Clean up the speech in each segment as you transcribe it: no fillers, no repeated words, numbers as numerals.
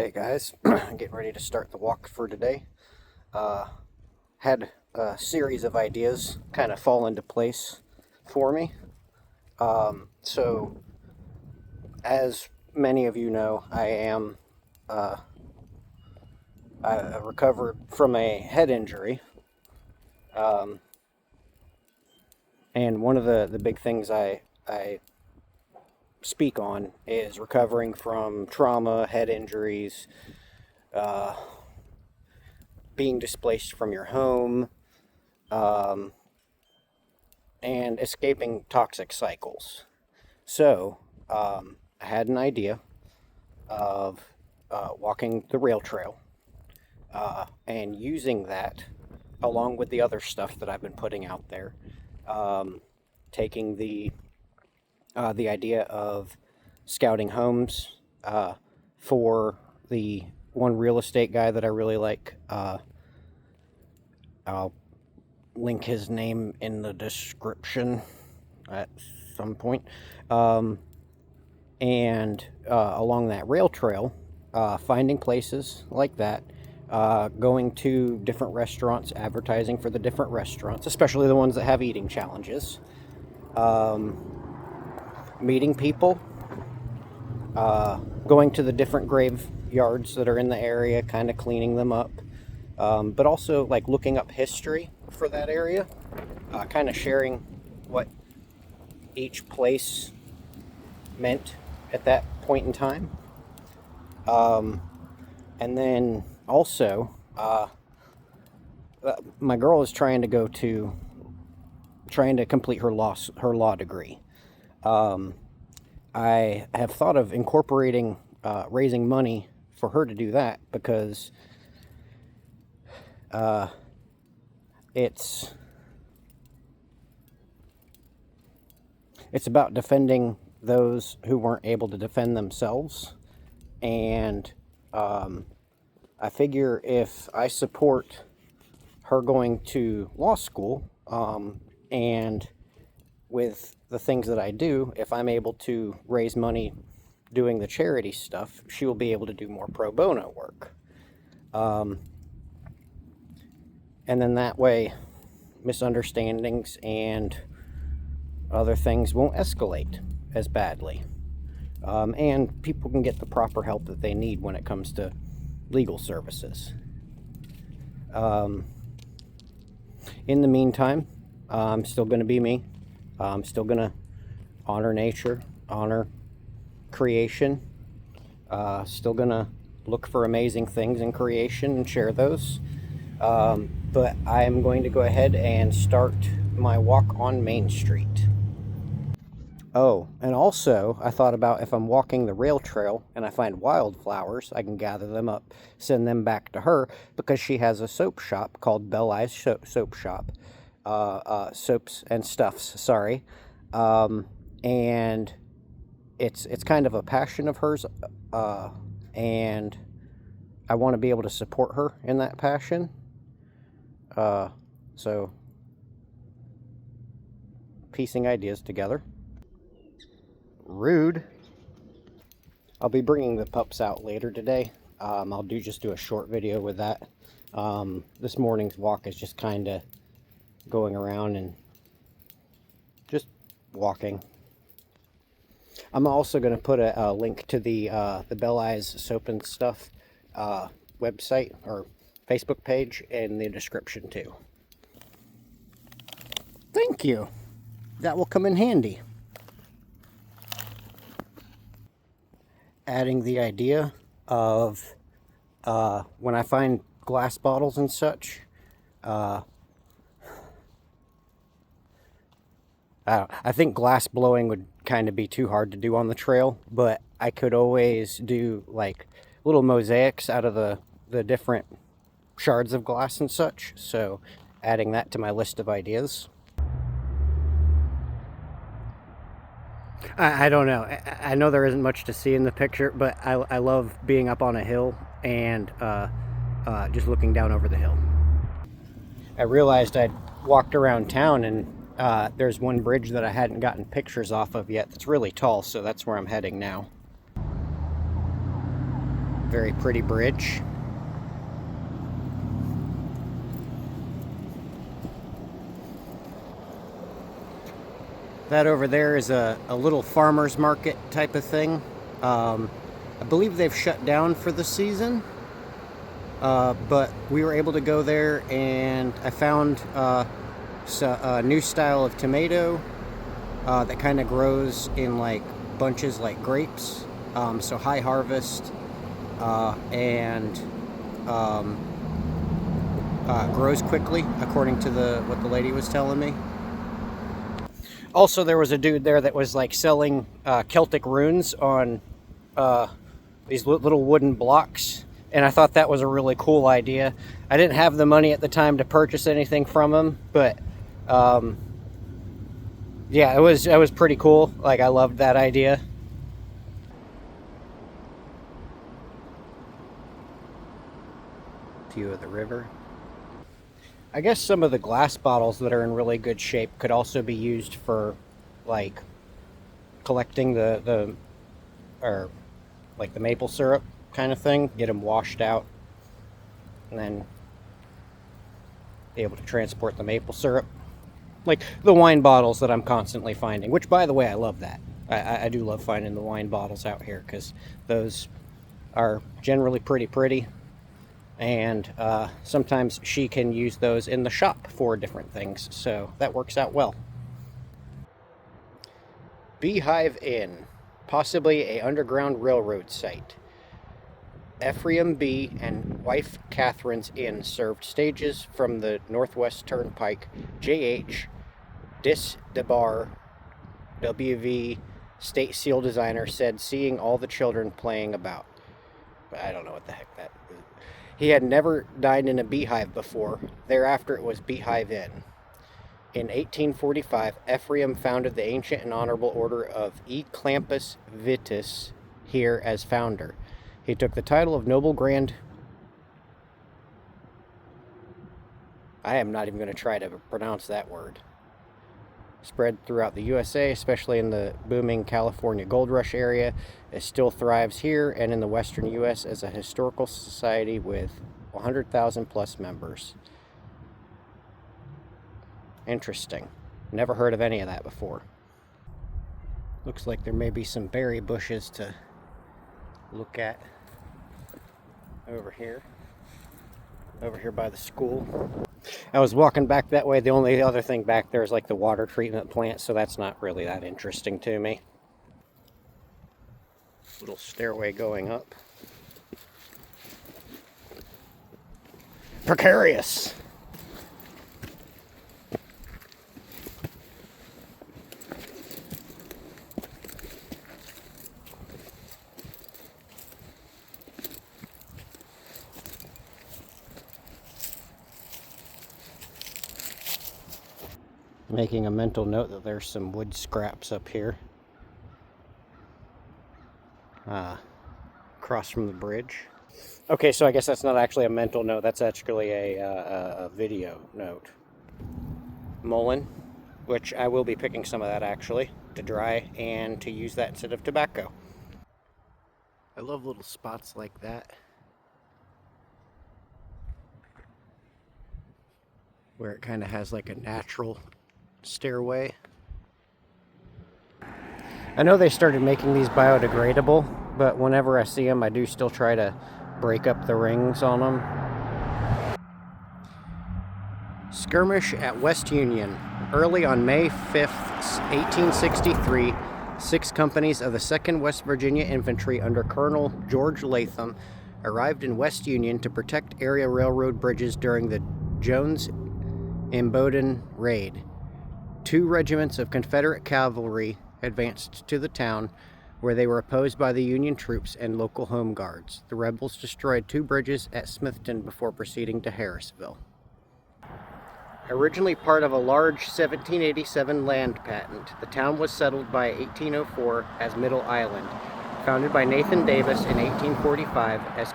Hey guys, getting ready to start the walk for today. Had a series of ideas kind of fall into place for me. So, as many of you know, I recovered from a head injury. Um, and one of the big things I speak on is recovering from trauma, head injuries, uh, being displaced from your home, um, and escaping toxic cycles. So, I had an idea of walking the rail trail and using that along with the other stuff that I've been putting out there. Taking the idea of scouting homes for the one real estate guy that I really like. I'll link his name in the description at some point. And along that rail trail, finding places like that, going to different restaurants, advertising for the different restaurants, especially the ones that have eating challenges, meeting people, going to the different graveyards that are in the area, kind of cleaning them up, but also like looking up history for that area, kind of sharing what each place meant at that point in time. And then also, my girl is trying to complete her law degree. I have thought of incorporating raising money for her to do that because it's about defending those who weren't able to defend themselves. And I figure if I support her going to law school, and with the things that I do, if I'm able to raise money doing the charity stuff, she will be able to do more pro bono work. And then that way, misunderstandings and other things won't escalate as badly. And people can get the proper help that they need when it comes to legal services. In the meantime, I'm still going to be me. I'm still going to honor nature, honor creation. Still going to look for amazing things in creation and share those. But I'm going to go ahead and start my walk on Main Street. Oh, and also I thought about if I'm walking the rail trail and I find wildflowers, I can gather them up, send them back to her because she has a soap shop called Belle Eyes Soap Shop. Soaps and stuffs, sorry. And it's kind of a passion of hers, and I want to be able to support her in that passion. So piecing ideas together. Rude. I'll be bringing the pups out later today. I'll just do a short video with that. This morning's walk is just kind of going around and just walking. I'm also going to put a link to the Belle Eyes Soap and Stuff website or Facebook page in the description too. Thank you. That will come in handy. Adding the idea of when I find glass bottles and such, I think glass blowing would kind of be too hard to do on the trail, but I could always do like little mosaics out of the different shards of glass and such. So adding that to my list of ideas. I don't know. I know there isn't much to see in the picture, but I love being up on a hill and just looking down over the hill. I realized I'd walked around town and there's one bridge that I hadn't gotten pictures off of yet that's really tall, so that's where I'm heading now. Very pretty bridge. That over there is a little farmer's market type of thing. I believe they've shut down for the season, but we were able to go there, and I found a new style of tomato that kind of grows in like bunches like grapes, so high harvest, and grows quickly according to what the lady was telling me. Also, there was a dude there that was like selling Celtic runes on these little wooden blocks, and I thought that was a really cool idea. I didn't have the money at the time to purchase anything from him, but yeah, it was pretty cool. Like, I loved that idea. View of the river. I guess some of the glass bottles that are in really good shape could also be used for like collecting the maple syrup kind of thing. Get them washed out and then be able to transport the maple syrup. Like the wine bottles that I'm constantly finding, which, by the way, I love that. I do love finding the wine bottles out here because those are generally pretty. And sometimes she can use those in the shop for different things, so that works out well. Beehive Inn, possibly a Underground Railroad site. Ephraim B. and wife Catherine's Inn served stages from the Northwest Turnpike. J.H. Dis DeBar, W.V. State Seal designer, said seeing all the children playing about. I don't know what the heck that is. He had never dined in a beehive before. Thereafter, it was Beehive Inn. In 1845, Ephraim founded the ancient and honorable order of E. Clampus Vitus here as founder. He took the title of Noble Grand... I am not even going to try to pronounce that word. Spread throughout the USA, especially in the booming California gold rush area. It still thrives here and in the western US as a historical society with 100,000 plus members. Interesting. Never heard of any of that before. Looks like there may be some berry bushes to look at over here by the school. I was walking back that way. The only other thing back there is like the water treatment plant, so that's not really that interesting to me. Little stairway going up. Precarious. Making a mental note that there's some wood scraps up here. Across from the bridge. Okay, so I guess that's not actually a mental note. That's actually a video note. Mullein, which I will be picking some of that actually to dry and to use that instead of tobacco. I love little spots like that, where it kind of has like a natural stairway. I know they started making these biodegradable, but whenever I see them, I do still try to break up the rings on them. Skirmish at West Union. Early on May 5th, 1863, 6 companies of the 2nd West Virginia Infantry under Colonel George Latham arrived in West Union to protect area railroad bridges during the Jones-Imboden raid. 2 regiments of Confederate cavalry advanced to the town, where they were opposed by the Union troops and local home guards. The rebels destroyed 2 bridges at Smithton before proceeding to Harrisville. Originally part of a large 1787 land patent, the town was settled by 1804 as Middle Island, founded by Nathan Davis in 1845 as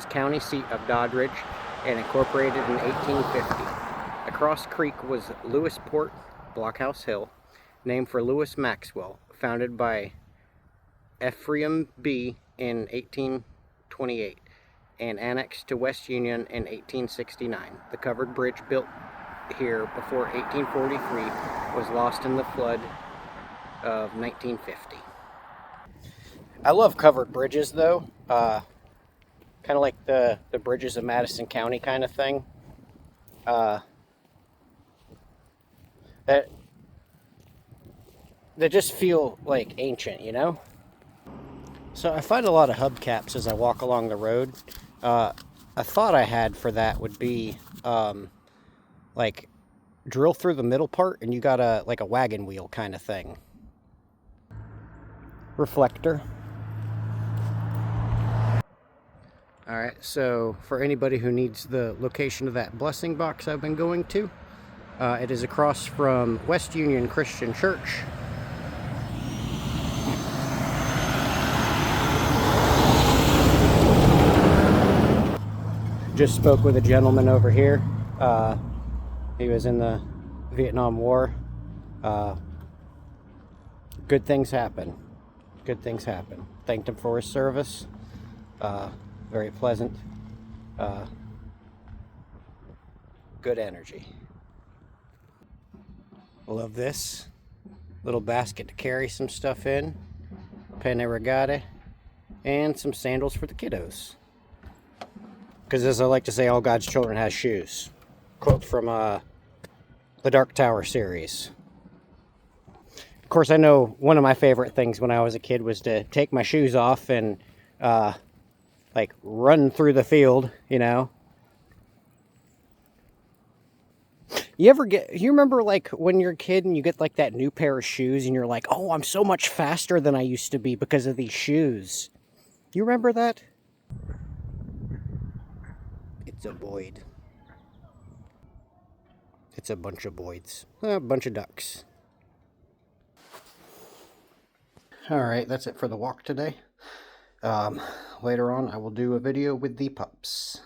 county seat of Doddridge and incorporated in 1850. Across creek was Lewisport, Blockhouse Hill, named for Lewis Maxwell, founded by Ephraim B. in 1812 1828 and annexed to West Union in 1869. The covered bridge built here before 1843 was lost in the flood of 1950. I love covered bridges though, kind of like the bridges of Madison County kind of thing. That just feel like ancient, you know? So I find a lot of hubcaps as I walk along the road. A thought I had for that would be like drill through the middle part and you got like a wagon wheel kind of thing. Reflector. Alright, so for anybody who needs the location of that blessing box I've been going to, it is across from West Union Christian Church. Just spoke with a gentleman over here. He was in the Vietnam War. Good things happen. Good things happen. Thanked him for his service. Very pleasant. Good energy. Love this. Little basket to carry some stuff in. Penne rigate. And some sandals for the kiddos. Because as I like to say, all God's children has shoes. Quote from the Dark Tower series. Of course, I know one of my favorite things when I was a kid was to take my shoes off and like run through the field, you know. You remember like when you're a kid and you get like that new pair of shoes and you're like, oh, I'm so much faster than I used to be because of these shoes. Do you remember that? It's a Boyd. It's a bunch of Boyds. A bunch of ducks. Alright, that's it for the walk today. Later on, I will do a video with the pups.